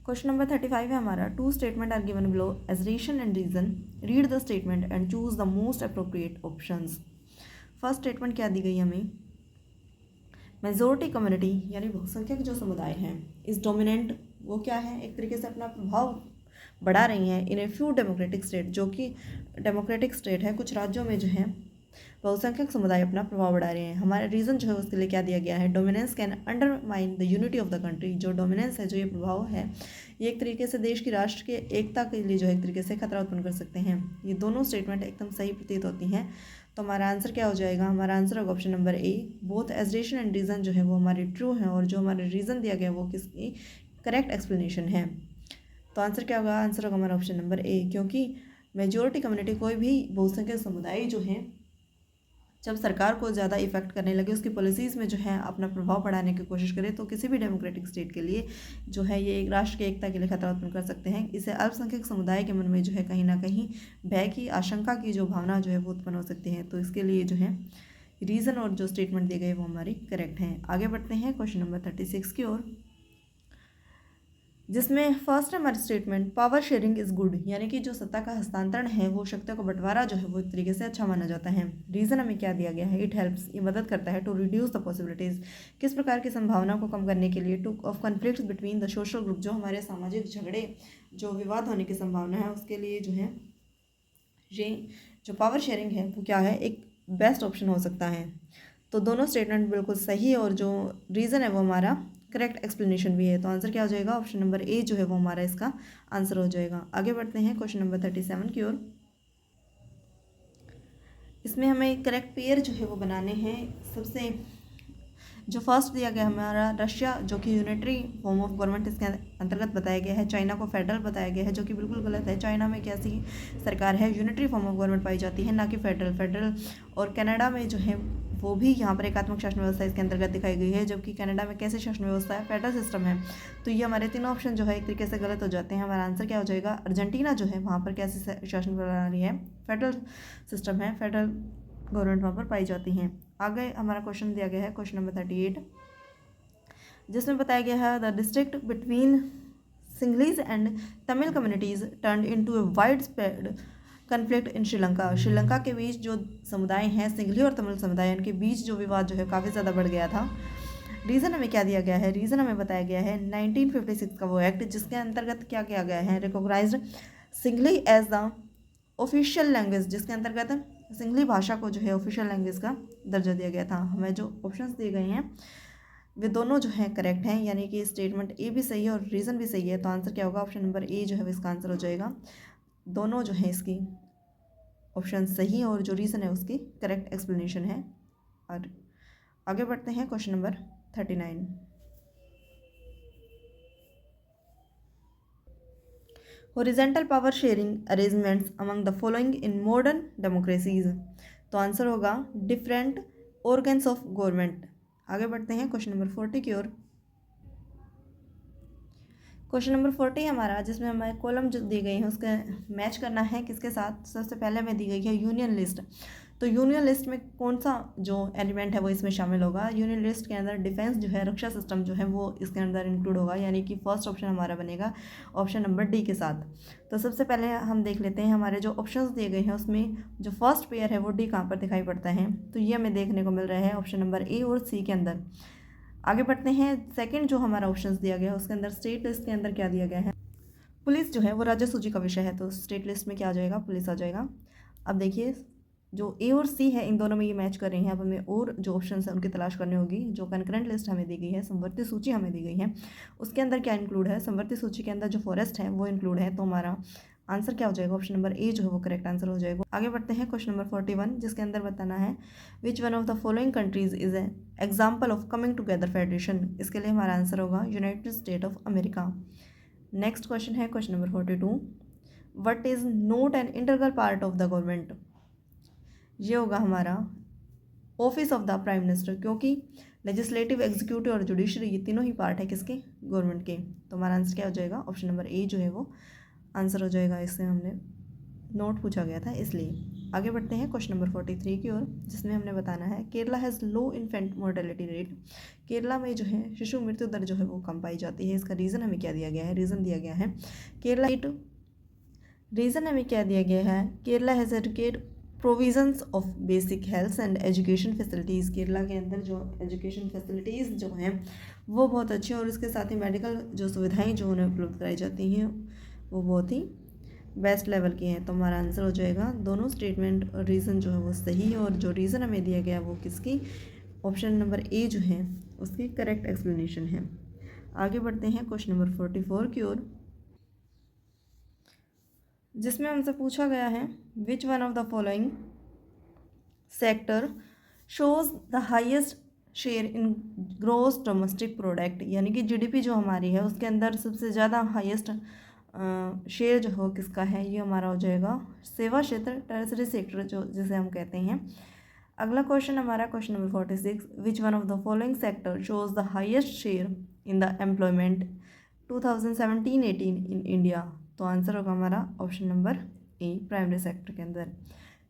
Question number 35 है हमारा, two statement are given below as reason and reason, read the statement and choose the most appropriate options. First statement क्या दी गई हमें, majority community यानी बहुसंख्यक जो समुदाय हैं इस डोमिनेंट, वो क्या है, एक तरीके से अपना प्रभाव बढ़ा रही हैं इन ए फ्यू डेमोक्रेटिक स्टेट, जो कि डेमोक्रेटिक स्टेट है, कुछ राज्यों में जो है बहुसंख्यक समुदाय अपना प्रभाव बढ़ा रहे हैं। हमारा रीज़न जो है उसके लिए क्या दिया गया है, dominance can undermine the unity of the country. जो डोमिनेंस है, जो ये प्रभाव है, ये एक तरीके से देश की राष्ट्र के एकता के लिए जो है एक तरीके से खतरा उत्पन्न कर सकते हैं। ये दोनों स्टेटमेंट एकदम सही प्रतीत होती हैं। तो हमारा आंसर क्या हो जाएगा, हमारा आंसर होगा option number A, both assertion and reason जो है वो हमारे ट्रू हैं, और जो हमारे रीज़न दिया गया वो किसकी करेक्ट एक्सप्लेनेशन है। तो आंसर क्या होगा, आंसर होगा हमारा ऑप्शन नंबर ए, क्योंकि मेजोरिटी कम्युनिटी कोई भी बहुसंख्यक समुदाय जो है जब सरकार को ज़्यादा इफेक्ट करने लगे, उसकी पॉलिसीज़ में जो है अपना प्रभाव बढ़ाने की कोशिश करे, तो किसी भी डेमोक्रेटिक स्टेट के लिए जो है ये एक राष्ट्र की एकता के लिए खतरा उत्पन्न कर सकते हैं। इससे अल्पसंख्यक समुदाय के मन में जो है कहीं ना कहीं भय की, आशंका की जो भावना जो है वो उत्पन्न हो सकती है। तो इसके लिए जो है रीज़न और जो स्टेटमेंट दिए गए वो हमारी करेक्ट हैं। आगे बढ़ते हैं क्वेश्चन नंबर 36 की ओर, जिसमें फर्स्ट है हमारी statement, power sharing is good, यानी कि जो सत्ता का हस्तांतरण है, वो शक्तियों का बंटवारा जो है वो एक तरीके से अच्छा माना जाता है। रीज़न हमें क्या दिया गया है, इट हेल्प्स, ये मदद करता है, टू रिड्यूस द पॉसिबिलिटीज़, किस प्रकार की संभावना को कम करने के लिए, two of conflict between the social group, जो हमारे सामाजिक झगड़े, जो विवाद होने की संभावना है, उसके लिए जो है ये जो पावर शेयरिंग है वो क्या है, एक बेस्ट ऑप्शन हो सकता है। तो दोनों स्टेटमेंट बिल्कुल सही है, और जो रीज़न है वो हमारा करेक्ट एक्सप्लेनेशन भी है। तो आंसर क्या हो जाएगा, ऑप्शन नंबर ए जो है वो हमारा इसका आंसर हो जाएगा। आगे बढ़ते हैं क्वेश्चन नंबर 37 की ओर। इसमें हमें करेक्ट पेयर जो है वो बनाने हैं। सबसे जो फर्स्ट दिया गया हमारा रशिया, जो कि यूनिटरी फॉर्म ऑफ गवर्नमेंट इसके अंतर्गत बताया गया है। चाइना को फेडरल बताया गया है, जो कि बिल्कुल गलत है। चाइना में कैसी सरकार है, यूनिटरी फॉर्म ऑफ गवर्नमेंट पाई जाती है, ना कि फेडरल। और कनाडा में जो है वो भी यहाँ पर एकात्मक शासन व्यवस्था इसके अंतर्गत दिखाई गई है, जबकि कनाडा में कैसे शासन व्यवस्था है, फेडरल सिस्टम है। तो ये हमारे तीनों ऑप्शन जो है एक तरीके से गलत हो जाते हैं। हमारा आंसर क्या हो जाएगा, अर्जेंटीना जो है वहाँ पर कैसी शासन प्रणाली है, फेडरल सिस्टम है, फेडरल गवर्नमेंट वहाँ पर पाई जाती हैं। आगे हमारा क्वेश्चन दिया गया है क्वेश्चन नंबर 38, जिसमें बताया गया है the district between Sinhalese and Tamil communities turn into a wide spread conflict in Sri Lanka. Sri Lanka के बीच जो समुदाय हैं, सिंगली और तमिल समुदाय, इनके बीच जो विवाद जो है काफ़ी ज़्यादा बढ़ गया था। रीज़न हमें क्या दिया गया है, रीज़न हमें बताया गया है 1956 का वो एक्ट, जिसके अंतर्गत क्या किया गया है, recognised Sinhala as the official language, जिसके अंतर्गत सिंगली भाषा को जो है ऑफिशियल लैंग्वेज का दर्जा दिया गया था। हमें जो ऑप्शंस दिए गए हैं वे दोनों जो हैं करेक्ट हैं, यानी कि स्टेटमेंट ए भी सही है और रीज़न भी सही है। तो आंसर क्या होगा, ऑप्शन नंबर ए जो है इसका आंसर हो जाएगा। दोनों जो है इसकी ऑप्शन सही है, और जो रीज़न है उसकी करेक्ट एक्सप्लेनेशन है। और आगे बढ़ते हैं question number 39, horizontal power sharing arrangements among the following in modern democracies. तो आंसर होगा डिफरेंट ऑर्गन्स ऑफ गवर्नमेंट। आगे बढ़ते हैं क्वेश्चन नंबर 40 की ओर। क्वेश्चन नंबर 40 हमारा, जिसमें हमें कॉलम जो दी गई है उसका मैच करना है किसके साथ। सबसे पहले हमें दी गई है यूनियन लिस्ट। तो यूनियन लिस्ट में कौन सा जो एलिमेंट है वो इसमें शामिल होगा। यूनियन लिस्ट के अंदर डिफेंस जो है, रक्षा सिस्टम जो है वो इसके अंदर इंक्लूड होगा, यानी कि फर्स्ट ऑप्शन हमारा बनेगा ऑप्शन नंबर डी के साथ। तो सबसे पहले हम देख लेते हैं हमारे जो ऑप्शंस दिए गए हैं उसमें जो फर्स्ट पेयर है वो डी कहाँ पर दिखाई पड़ता है। तो ये हमें देखने को मिल रहा है ऑप्शन नंबर ए और सी के अंदर। आगे बढ़ते हैं, सेकंड जो हमारा ऑप्शंस दिया गया है उसके अंदर स्टेट लिस्ट के अंदर क्या दिया गया है, पुलिस जो है वो राज्य सूची का विषय है, तो स्टेट लिस्ट में क्या आ जाएगा, पुलिस आ जाएगा। अब देखिए जो ए और सी है इन दोनों में ये मैच कर रही हैं। अब हमें और जो ऑप्शन है उनकी तलाश करनी होगी। जो कंकरेंट लिस्ट हमें दी गई है, समवर्ती सूची हमें दी गई है, उसके अंदर क्या इंक्लूड है, समवर्ती सूची के अंदर जो फॉरेस्ट है वो इंक्लूड है। तो हमारा आंसर क्या हो जाएगा, ऑप्शन नंबर ए जो है वो करेक्ट आंसर हो जाएगा। आगे बढ़ते हैं क्वेश्चन नंबर 41, जिसके अंदर बताना है which one of the following countries is a example of coming together federation. इसके लिए हमारा आंसर होगा United State of America. Next question है question number 42, what is not an integral part of the government. ये होगा हमारा office of the prime minister, क्योंकि legislative, executive और जुडिशरी ये तीनों ही पार्ट है किसके, गवर्नमेंट के। तो हमारा आंसर क्या हो जाएगा, ऑप्शन नंबर ए जो है वो आंसर हो जाएगा। इससे हमने नोट पूछा गया था इसलिए। आगे बढ़ते हैं क्वेश्चन नंबर 43 की ओर, जिसमें हमने बताना है Kerala has low infant mortality rate. Kerala में जो है शिशु मृत्यु दर जो है वो कम पाई जाती है। इसका रीज़न हमें क्या दिया गया है? रीज़न दिया गया है केरला रीज़न हमें क्या दिया गया है? Kerala has adequate provisions of basic health and education facilities. Kerala के अंदर जो एजुकेशन फैसिलिटीज़ जो हैं वो बहुत अच्छी हैं और इसके साथ ही मेडिकल जो सुविधाएं जो उन्हें उपलब्ध कराई जाती हैं वो बहुत ही बेस्ट लेवल की हैं। तो हमारा आंसर हो जाएगा दोनों स्टेटमेंट और रीज़न जो है वो सही है, और जो रीज़न हमें दिया गया वो किसकी? ऑप्शन नंबर ए जो है उसकी करेक्ट एक्सप्लेनेशन है। आगे बढ़ते हैं क्वेश्चन नंबर 44 की ओर, जिसमें हमसे पूछा गया है which one of the following sector shows the highest share in gross domestic product, यानी कि जीडीपी जो हमारी है उसके अंदर सबसे ज़्यादा हाईएस्ट शेयर जो हो किसका है? ये हमारा हो जाएगा सेवा क्षेत्र, टर्सरी सेक्टर जो जिसे हम कहते हैं। अगला क्वेश्चन हमारा question number 46, which one of the following sector shows the highest share in the employment 2017-18 in India. तो आंसर होगा हमारा ऑप्शन नंबर ए, प्राइमरी सेक्टर के अंदर।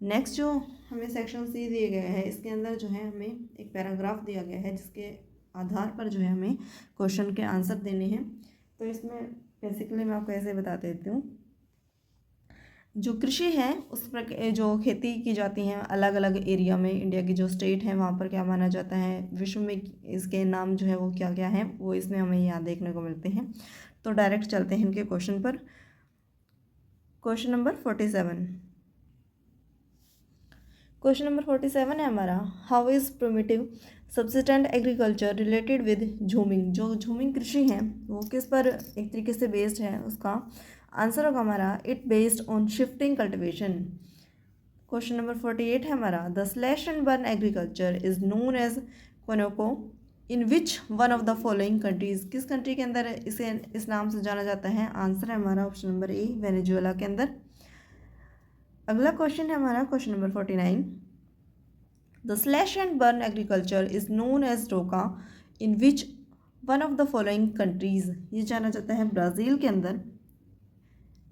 नेक्स्ट जो हमें सेक्शन सी दिए गए हैं इसके अंदर जो है हमें एक पैराग्राफ दिया गया है जिसके आधार पर जो है हमें क्वेश्चन के आंसर देने हैं। तो इसमें बेसिकली मैं आपको ऐसे बता देती हूँ, जो कृषि है उस पर जो खेती की जाती हैं अलग अलग एरिया में, इंडिया की जो स्टेट है वहाँ पर क्या माना जाता है, विश्व में इसके नाम जो है वो क्या क्या हैं वो इसमें हमें यहाँ देखने को मिलते हैं। तो डायरेक्ट चलते हैं इनके क्वेश्चन पर। क्वेश्चन नंबर 47, क्वेश्चन नंबर 47 है हमारा, how is primitive subsistent agriculture related with jhuming. जो झूमिंग कृषि है वो किस पर एक तरीके से बेस्ड है? उसका आंसर होगा हमारा it based on shifting cultivation. Question number 48 है हमारा, the slash and burn agriculture is known as conuco in which one of the following countries. किस कंट्री के अंदर इसे इस नाम से जाना जाता है? आंसर है हमारा ऑप्शन नंबर ए, वेनेजुएला के अंदर। अगला क्वेश्चन है हमारा question number 49, the slash and burn agriculture is known as roca in which one of the following countries. ये जाना जाता है ब्राज़ील के अंदर।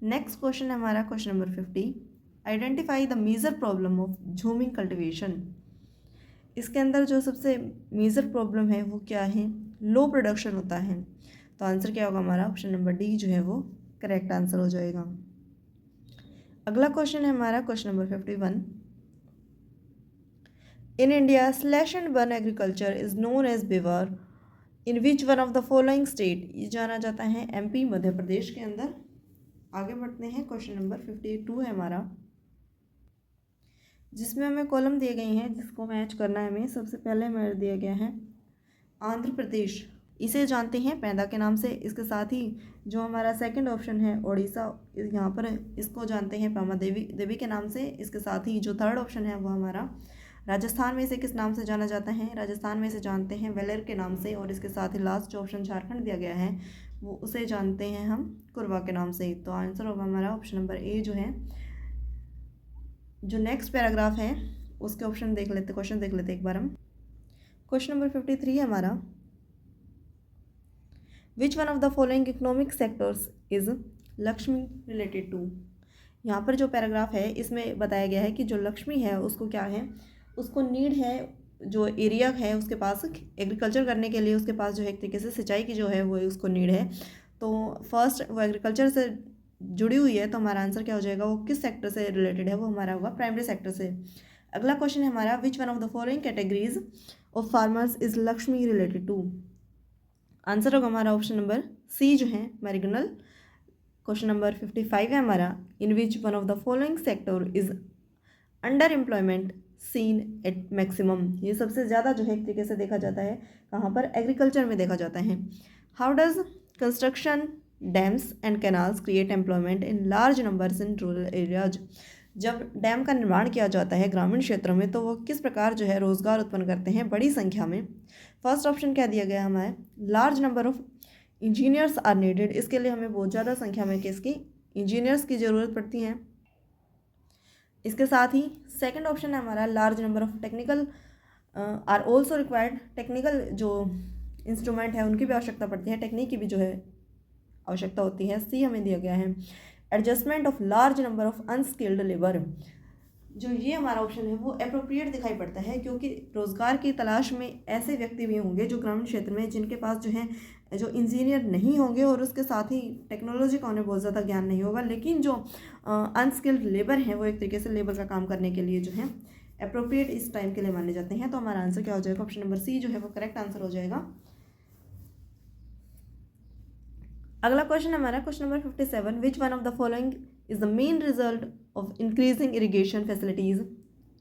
नेक्स्ट क्वेश्चन है हमारा question number 50, identify the major problem of jhuming cultivation. इसके अंदर जो सबसे मेजर प्रॉब्लम है वो क्या है? लो प्रोडक्शन होता है। तो आंसर क्या होगा हमारा? ऑप्शन नंबर डी जो है वो करेक्ट आंसर हो जाएगा। अगला क्वेश्चन है हमारा question number 51, in India slash and burn agriculture is known as bewar in which one of the following state. ये जाना जाता है एमपी, मध्य प्रदेश के अंदर। आगे बढ़ते हैं क्वेश्चन नंबर 52 है हमारा, जिसमें हमें कॉलम दिए गए हैं जिसको मैच करना है हमें। सबसे पहले हमें दिया गया है आंध्र प्रदेश, इसे जानते हैं पैदा के नाम से। इसके साथ ही जो हमारा सेकंड ऑप्शन है उड़ीसा, यहाँ पर इसको जानते हैं पामा देवी के नाम से। इसके साथ ही जो थर्ड ऑप्शन है वो हमारा राजस्थान में इसे किस नाम से जाना जाता है? राजस्थान में इसे जानते हैं वेलर के नाम से। और इसके साथ ही लास्ट जो ऑप्शन झारखंड दिया गया है वो उसे जानते हैं हम कुरवा के नाम से। तो आंसर होगा हमारा ऑप्शन नंबर ए जो है। जो नेक्स्ट पैराग्राफ है उसके ऑप्शन देख लेते, क्वेश्चन देख लेते एक बार हम। क्वेश्चन नंबर 53 है हमारा, which one of the following economic sectors is लक्ष्मी रिलेटेड टू। यहाँ पर जो पैराग्राफ है इसमें बताया गया है कि जो लक्ष्मी है उसको क्या है, उसको नीड है, जो एरिया है उसके पास एग्रीकल्चर करने के लिए उसके पास जो है एक तरीके से सिंचाई की जो है वो उसको नीड है। तो फर्स्ट वो एग्रीकल्चर से जुड़ी हुई है। तो हमारा आंसर क्या हो जाएगा? वो किस सेक्टर से रिलेटेड है? वो हमारा होगा प्राइमरी सेक्टर से। अगला क्वेश्चन है हमारा, which one of the following categories of farmers is लक्ष्मी रिलेटेड टू। आंसर होगा हमारा ऑप्शन नंबर सी जो है मैरिगनल। क्वेश्चन नंबर 55 है हमारा, in which one of the following sector is underemployment seen at maximum. ये सबसे ज़्यादा जो है एक तरीके से देखा जाता है कहाँ पर? एग्रीकल्चर में देखा जाता है। How does construction dams and canals create employment in large numbers in rural areas. जब डैम का निर्माण किया जाता है ग्रामीण क्षेत्रों में तो वो किस प्रकार जो है रोज़गार उत्पन्न करते हैं बड़ी संख्या में? फर्स्ट ऑप्शन क्या दिया गया हमारे? Large number of engineers are needed. इसके लिए हमें बहुत ज़्यादा संख्या में किसकी? इंजीनियर्स की ज़रूरत पड़ती है। इसके साथ ही सेकंड ऑप्शन है हमारा, large number of technical are also required. Technical जो इंस्ट्रूमेंट है उनकी भी आवश्यकता पड़ती है, टेक्निक की भी जो है आवश्यकता होती है। सी हमें दिया गया है, adjustment of large number of unskilled labour. जो ये हमारा ऑप्शन है वो अप्रोप्रिएट दिखाई पड़ता है, क्योंकि रोज़गार की तलाश में ऐसे व्यक्ति भी होंगे जो ग्रामीण क्षेत्र में, जिनके पास जो है जो इंजीनियर नहीं होंगे और उसके साथ ही टेक्नोलॉजी का उन्हें बहुत ज़्यादा ज्ञान नहीं होगा, लेकिन जो अनस्किल्ड लेबर है वो एक तरीके से लेबर का काम करने के लिए जो है अप्रोप्रिएट इस टाइम के लिए माने जाते हैं। तो हमारा आंसर क्या हो जाएगा? ऑप्शन नंबर सी जो है वो करेक्ट आंसर हो जाएगा। अगला क्वेश्चन हमारा question number 57, which one of the following is the main result of increasing irrigation facilities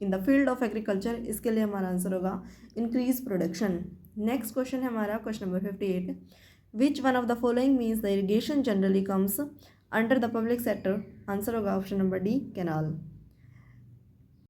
in the field of agriculture? इसके लिए हमारा आंसर होगा इंक्रीज प्रोडक्शन। नेक्स्ट क्वेश्चन है हमारा question number 58, which one of the following means the irrigation generally comes under the public sector? Answer होगा option number D, canal.